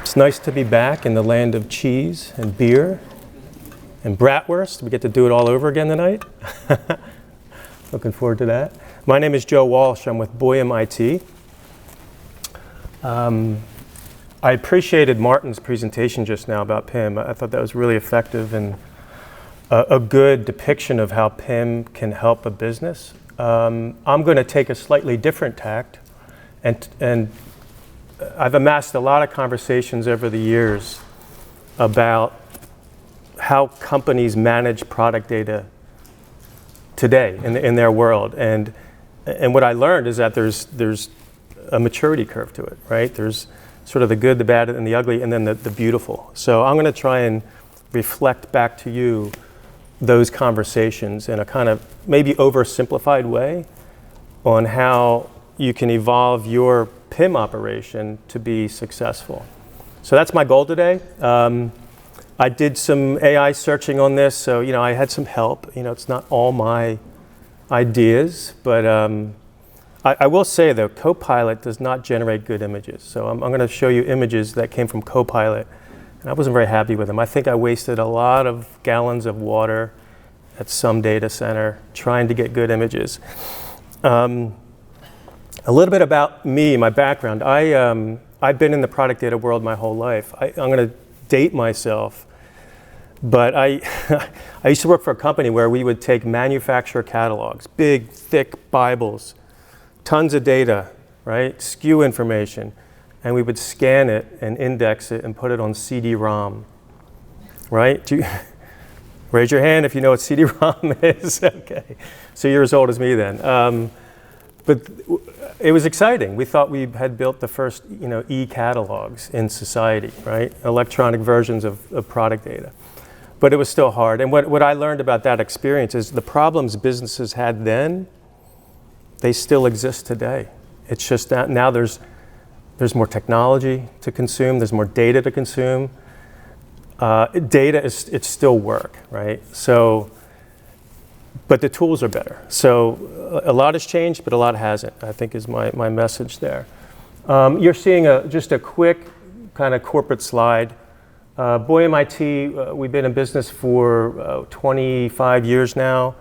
It's nice to be back in the land of cheese and beer and bratwurst. We get to do it all over again tonight. Looking forward to that. My name is Joe Walsh. I'm with Boyum IT. I appreciated Martin's presentation just now about PIM. I thought that was really effective and a good depiction of how PIM can help a business. I'm going to take a slightly different tact, and I've amassed a lot of conversations over the years about how companies manage product data today in their world. And what I learned is that there's a maturity curve to it, right? There's sort of the good, the bad, and the ugly, and then the beautiful. So I'm going to try and reflect back to you those conversations in a kind of maybe oversimplified way on how you can evolve your PIM operation to be successful. So that's my goal today. I did some AI searching on this, so I had some help. It's not all my ideas, but I will say though, Copilot does not generate good images. So I'm going to show you images that came from Copilot, and I wasn't very happy with them. I think I wasted a lot of gallons of water at some data center trying to get good images. A little bit about me, my background. I've been in the product data world my whole life. I'm going to date myself, but I used to work for a company where we would take manufacturer catalogs, big, thick Bibles, tons of data, right? SKU information, and we would scan it and index it and put it on CD-ROM, right? Raise your hand if you know what CD-ROM is. Okay, so you're as old as me then. But it was exciting. We thought we had built the first, e-catalogs in society, right? Electronic versions of product data. But it was still hard. And what I learned about that experience is the problems businesses had then, they still exist today. It's just that now there's more technology to consume, there's more data to consume. Data it's still work, right? So, but the tools are better. So a lot has changed, but a lot hasn't, I think is my message there. You're seeing just a quick kind of corporate slide. Boyum IT, we've been in business for 25 years now.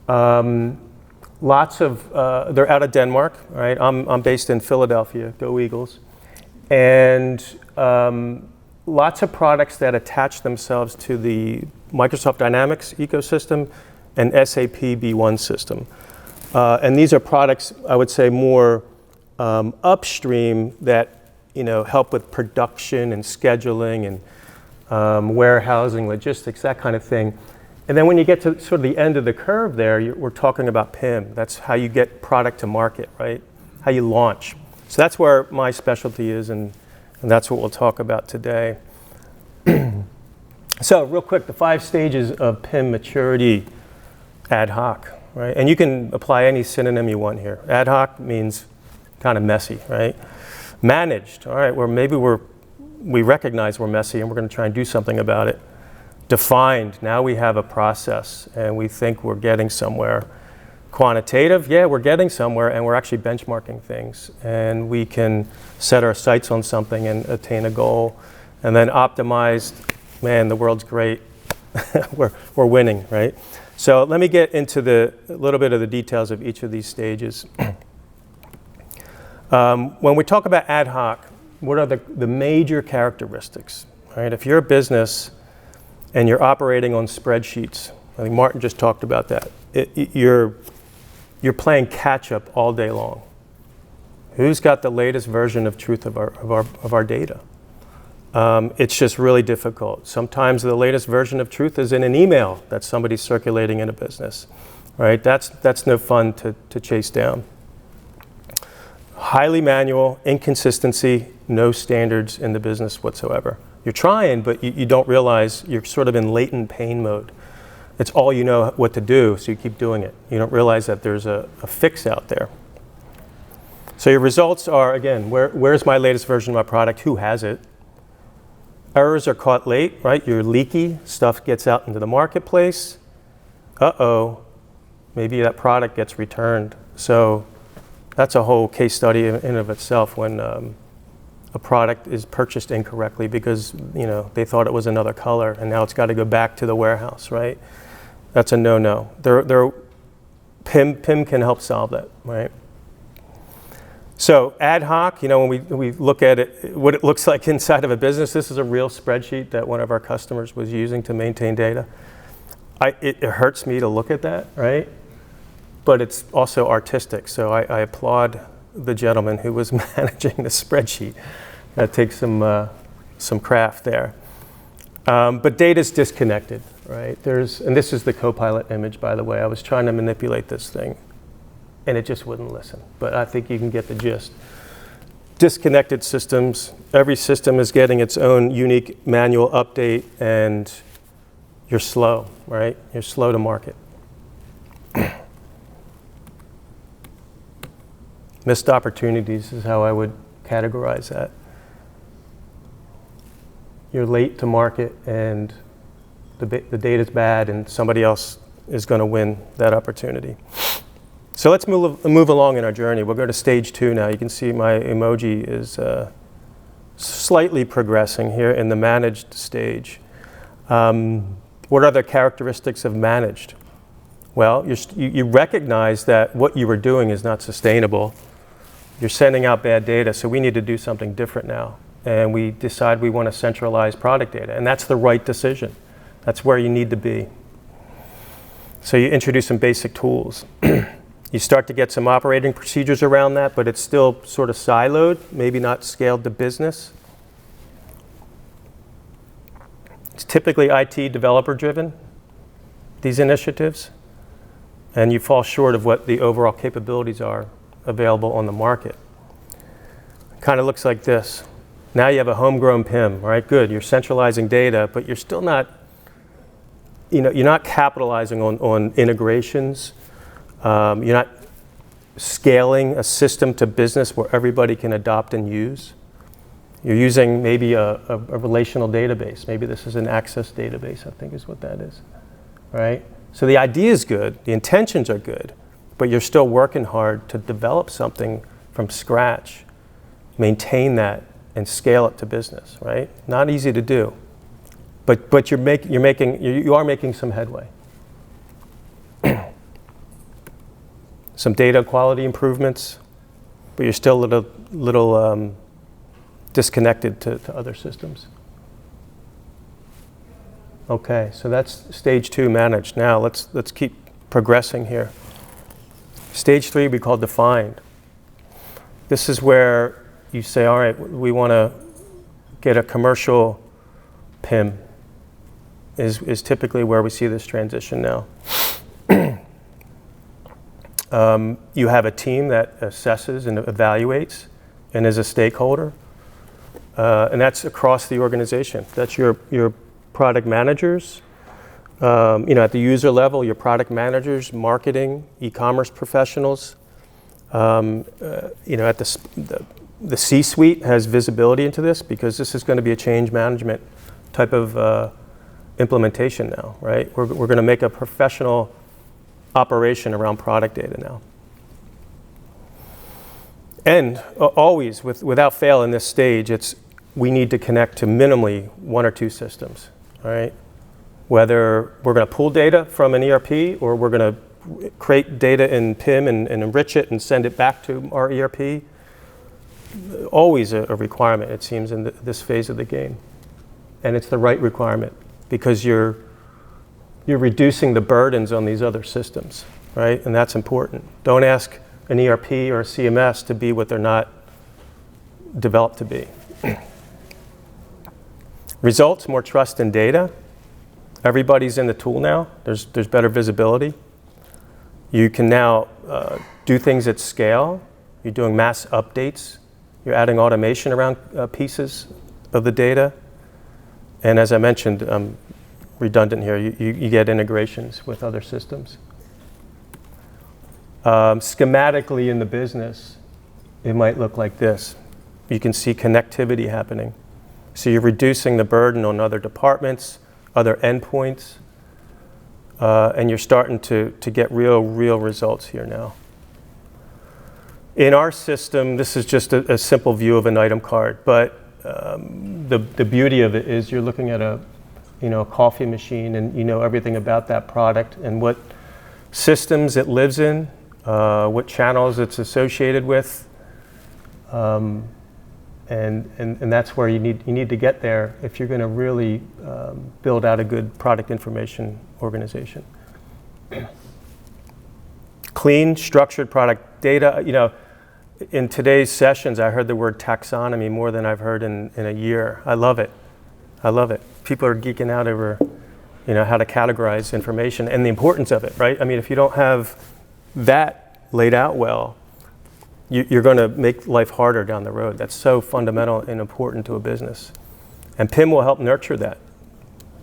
Lots of, they're out of Denmark, right? I'm based in Philadelphia, go Eagles. And lots of products that attach themselves to the Microsoft Dynamics ecosystem and SAP B1 system. And these are products, I would say, more upstream that help with production and scheduling and warehousing, logistics, that kind of thing. And then when you get to sort of the end of the curve there, we're talking about PIM. That's how you get product to market, right? How you launch. So that's where my specialty is, and that's what we'll talk about today. So real quick, the 5 stages of PIM maturity. Ad hoc, right? And you can apply any synonym you want here. Ad hoc means kind of messy, right? Managed, all right, where maybe we recognize we're messy and we're going to try and do something about it. Defined, now we have a process and we think we're getting somewhere. Quantitative, yeah, we're getting somewhere and we're actually benchmarking things and we can set our sights on something and attain a goal. And then optimized, man, the world's great. we're winning, right? So let me get into a little bit of the details of each of these stages. When we talk about ad hoc, what are the major characteristics, right? If you're a business and you're operating on spreadsheets, I think Martin just talked about that. You're playing catch up all day long. Who's got the latest version of truth of our data? It's just really difficult. Sometimes the latest version of truth is in an email that somebody's circulating in a business, right? That's no fun to chase down. Highly manual, inconsistency, no standards in the business whatsoever. You're trying, but you don't realize you're sort of in latent pain mode. It's all you know what to do, so you keep doing it. You don't realize that there's a fix out there. So your results are, again, where's my latest version of my product? Who has it? Errors are caught late, right? You're leaky, stuff gets out into the marketplace. Uh-oh, maybe that product gets returned. So that's a whole case study in and of itself when a product is purchased incorrectly because they thought it was another color, and now it's got to go back to the warehouse, right? That's a no-no. PIM can help solve that, right? So ad hoc, when we look at it, what it looks like inside of a business, this is a real spreadsheet that one of our customers was using to maintain data. It hurts me to look at that, right? But it's also artistic, so I applaud the gentleman who was managing the spreadsheet. That takes some craft there. But data's disconnected, right? And this is the Copilot image, by the way. I was trying to manipulate this thing, and it just wouldn't listen. But I think you can get the gist. Disconnected systems. Every system is getting its own unique manual update, and you're slow, right? You're slow to market. Missed opportunities is how I would categorize that. You're late to market, and the data's bad, and somebody else is going to win that opportunity. So let's move along in our journey. We'll go to stage 2 now. You can see my emoji is slightly progressing here in the managed stage. What are the characteristics of managed? Well, you recognize that what you were doing is not sustainable. You're sending out bad data, so we need to do something different now. And we decide we want to centralize product data, and that's the right decision. That's where you need to be. So you introduce some basic tools. You start to get some operating procedures around that, but it's still sort of siloed, maybe not scaled to business. It's typically IT developer driven, these initiatives, and you fall short of what the overall capabilities are available on the market. Kind of looks like this. Now you have a homegrown PIM, right? Good, you're centralizing data, but you're still not, you're not capitalizing on integrations. You're not scaling a system to business where everybody can adopt and use. You're using maybe a relational database. Maybe this is an access database, I think is what that is, right? So the idea is good, the intentions are good, but you're still working hard to develop something from scratch, maintain that, and scale it to business, right? Not easy to do, but you are making some headway. Some data quality improvements, but you're still a little disconnected to other systems. Okay, so that's stage 2 managed. Now let's keep progressing here. Stage 3 we call defined. This is where you say, all right, we want to get a commercial PIM, is typically where we see this transition now. You have a team that assesses and evaluates and is a stakeholder, and that's across the organization. That's your product managers, at the user level, your product managers, marketing, e-commerce professionals. At the C-suite has visibility into this because this is going to be a change management type of implementation now, right? We're going to make a professional operation around product data now. And always, without fail in this stage, we need to connect to minimally 1 or 2 systems, right? Whether we're going to pull data from an ERP or we're going to create data in PIM and enrich it and send it back to our ERP, always a requirement, it seems, in this phase of the game. And it's the right requirement because you're reducing the burdens on these other systems, right? And that's important. Don't ask an ERP or a CMS to be what they're not developed to be. Results, more trust in data. Everybody's in the tool now. There's better visibility. You can now do things at scale. You're doing mass updates. You're adding automation around pieces of the data. And as I mentioned, redundant here, you get integrations with other systems. Schematically in the business, it might look like this. You can see connectivity happening. So you're reducing the burden on other departments, other endpoints, and you're starting to get real results here now. In our system, this is just a simple view of an item card, but the beauty of it is you're looking at a coffee machine, and you know everything about that product and what systems it lives in, what channels it's associated with, and that's where you need to get there if you're going to really build out a good product information organization. Clean, structured product data. In today's sessions, I heard the word taxonomy more than I've heard in a year. I love it. People are geeking out over, how to categorize information and the importance of it, right? I mean, if you don't have that laid out well, you're going to make life harder down the road. That's so fundamental and important to a business. And PIM will help nurture that.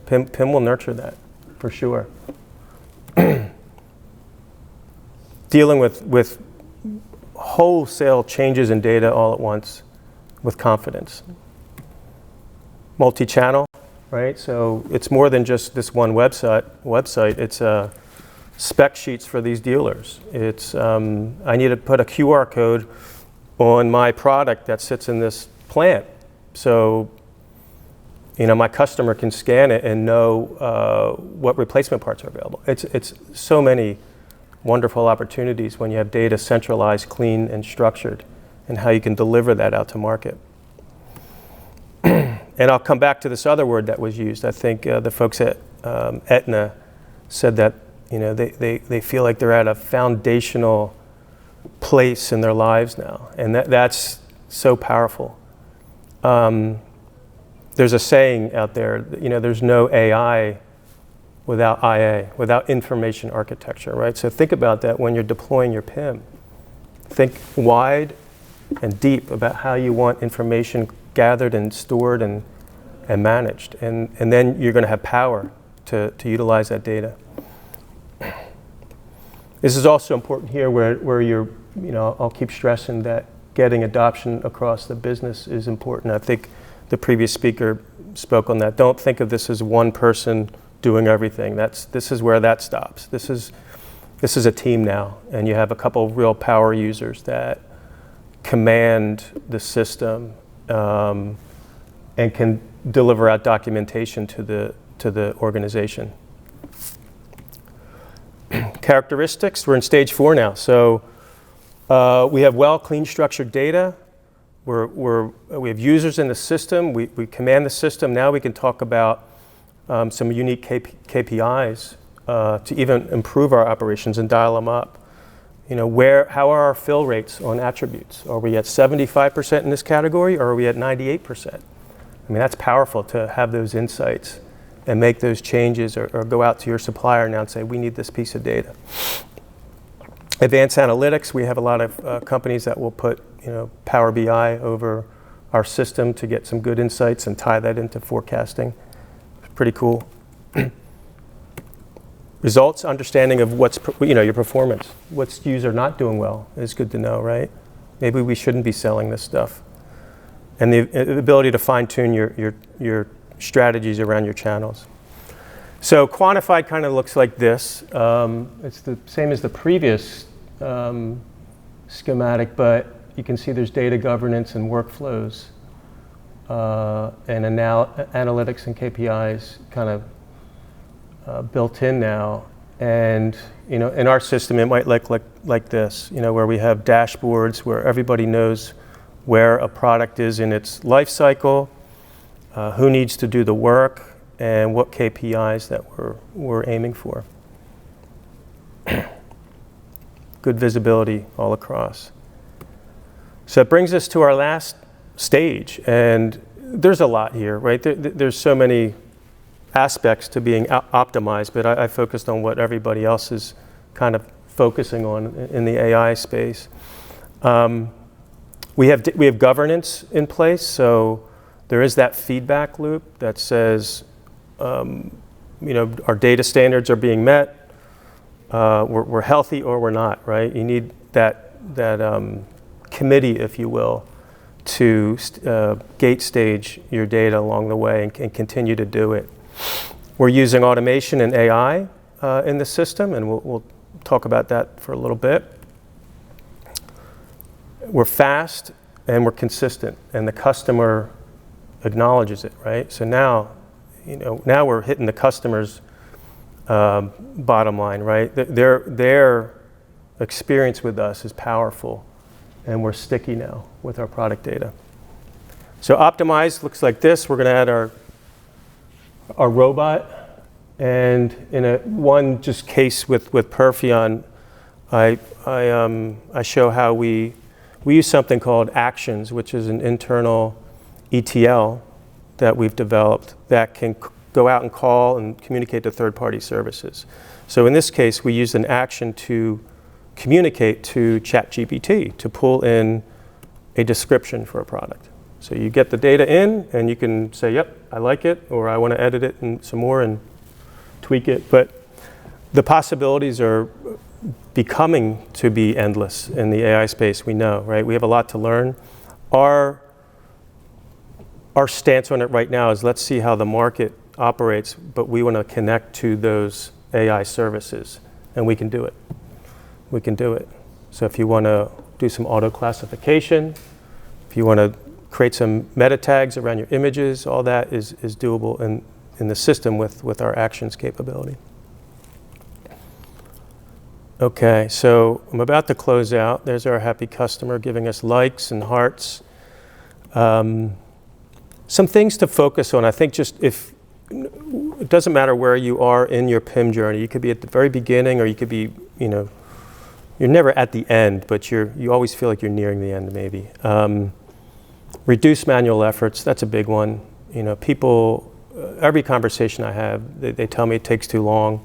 PIM will nurture that, for sure. Dealing with wholesale changes in data all at once with confidence. Multi-channel, right? So it's more than just this one website. It's spec sheets for these dealers. It's I need to put a QR code on my product that sits in this plant, so my customer can scan it and know what replacement parts are available. It's so many wonderful opportunities when you have data centralized, clean, and structured, and how you can deliver that out to market. And I'll come back to this other word that was used. I think the folks at Aetna said that they feel like they're at a foundational place in their lives now, and that's so powerful. There's a saying out there, there's no AI without IA, without information architecture, right? So think about that when you're deploying your PIM. Think wide and deep about how you want information gathered and stored and managed. And then you're going to have power to utilize that data. This is also important here where you're, I'll keep stressing that getting adoption across the business is important. I think the previous speaker spoke on that. Don't think of this as one person doing everything. This is where that stops. This is a team now, and you have a couple of real power users that command the system and can deliver out documentation to the organization. Characteristics, we're in stage 4 now. So we have clean, structured data. We have users in the system. We command the system. Now we can talk about some unique KPIs to even improve our operations and dial them up. How are our fill rates on attributes? Are we at 75% in this category, or are we at 98%? I mean, that's powerful to have those insights and make those changes, or go out to your supplier now and say, we need this piece of data. Advanced analytics, we have a lot of companies that will put Power BI over our system to get some good insights and tie that into forecasting. Pretty cool. Results, understanding of what's your performance. What SKUs are not doing well is good to know, right? Maybe we shouldn't be selling this stuff. And the ability to fine-tune your strategies around your channels. So quantified kind of looks like this. It's the same as the previous schematic, but you can see there's data governance and workflows. And analytics and KPIs kind of built in now. And in our system, it might look like this, where we have dashboards where everybody knows where a product is in its life cycle, who needs to do the work, and what KPIs that we're aiming for. Good visibility all across. So it brings us to our last stage, and there's a lot here, right? There's so many aspects to being optimized, but I focused on what everybody else is kind of focusing on in the AI space. We have governance in place, so there is that feedback loop that says, our data standards are being met, we're healthy or we're not, right? You need that committee, if you will, to gate stage your data along the way and continue to do it. We're using automation and AI in the system, and we'll talk about that for a little bit. we're fast and we're consistent, and the customer acknowledges it, right? So now, now we're hitting the customer's bottom line, right? Their experience with us is powerful, and we're sticky now with our product data. So optimized looks like this. We're going to add our robot, and in one just case with Perfion, I show how we use something called Actions, which is an internal ETL that we've developed that can go out and call and communicate to third-party services. So in this case, we used an action to communicate to ChatGPT to pull in a description for a product. So you get the data in, and you can say, yep, I like it, or I want to edit it and some more and tweak it. But the possibilities are becoming to be endless in the AI space, we know, right? We have a lot to learn. Our stance on it right now is let's see how the market operates, but we want to connect to those AI services, and we can do it. We can do it. So if you want to do some auto classification, if you want to create some meta tags around your images, all that is doable in the system with our Actions capability. Okay, so I'm about to close out. There's our happy customer giving us likes and hearts. Some things to focus on. I think just it doesn't matter where you are in your PIM journey. You could be at the very beginning, or you could be, you're never at the end, but you always feel like you're nearing the end, maybe. Reduce manual efforts. That's a big one. People, every conversation I have, they tell me it takes too long.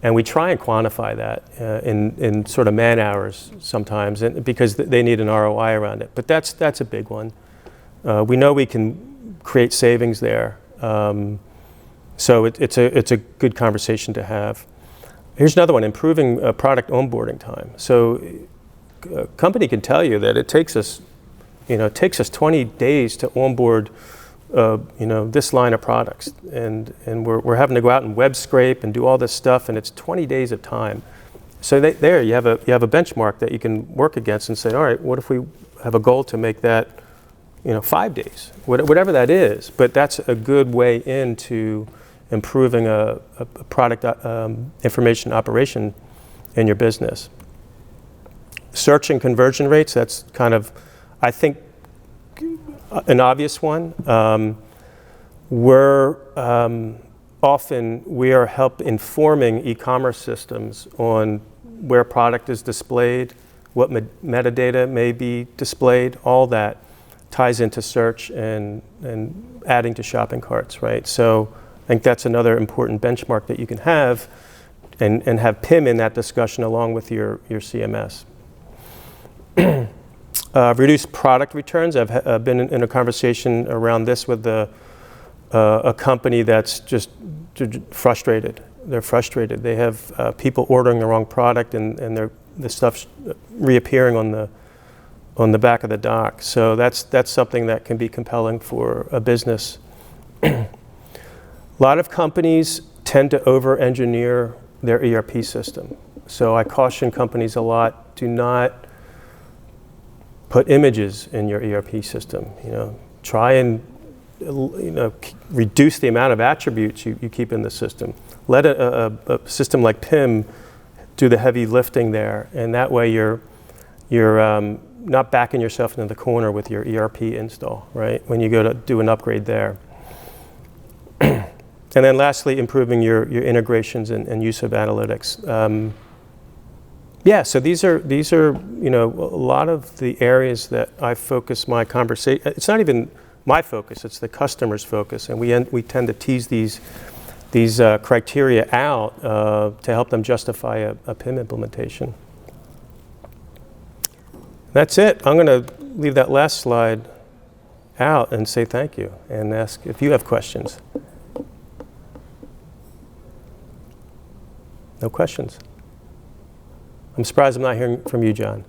And we try and quantify that in sort of man hours sometimes, because they need an ROI around it. But that's a big one. We know we can create savings there. So it's a good conversation to have. Here's another one: improving product onboarding time. So a company can tell you that it takes us 20 days to onboard this line of products, and we're having to go out and web scrape and do all this stuff, and it's 20 days of time. So there you have a benchmark that you can work against and say, all right, what if we have a goal to make that 5 days, whatever that is. But that's a good way into improving a product information operation in your business. Search and conversion rates, that's kind of, I think, an obvious one. We are help informing e-commerce systems on where product is displayed, what metadata may be displayed. All that ties into search and adding to shopping carts, right? So I think that's another important benchmark that you can have, and have PIM in that discussion along with your CMS. Reduce product returns. I've been in a conversation around this with a company that's just frustrated. They're frustrated. They have people ordering the wrong product, and the stuff's reappearing on the back of the dock. So that's something that can be compelling for a business. A lot of companies tend to over-engineer their ERP system. So I caution companies a lot: do not put images in your ERP system. Try and reduce the amount of attributes you keep in the system. Let a system like PIM do the heavy lifting there, and that way you're not backing yourself into the corner with your ERP install, right? When you go to do an upgrade there. And then lastly, improving your integrations and use of analytics. So these are a lot of the areas that I focus my conversation. It's not even my focus; it's the customer's focus, and we tend to tease these criteria out to help them justify a PIM implementation. That's it. I'm going to leave that last slide out and say thank you and ask if you have questions. No questions? I'm surprised I'm not hearing from you, John.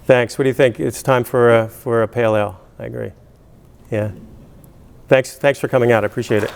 Thanks. What do you think? It's time for a pale ale. I agree. Yeah. Thanks for coming out. I appreciate it.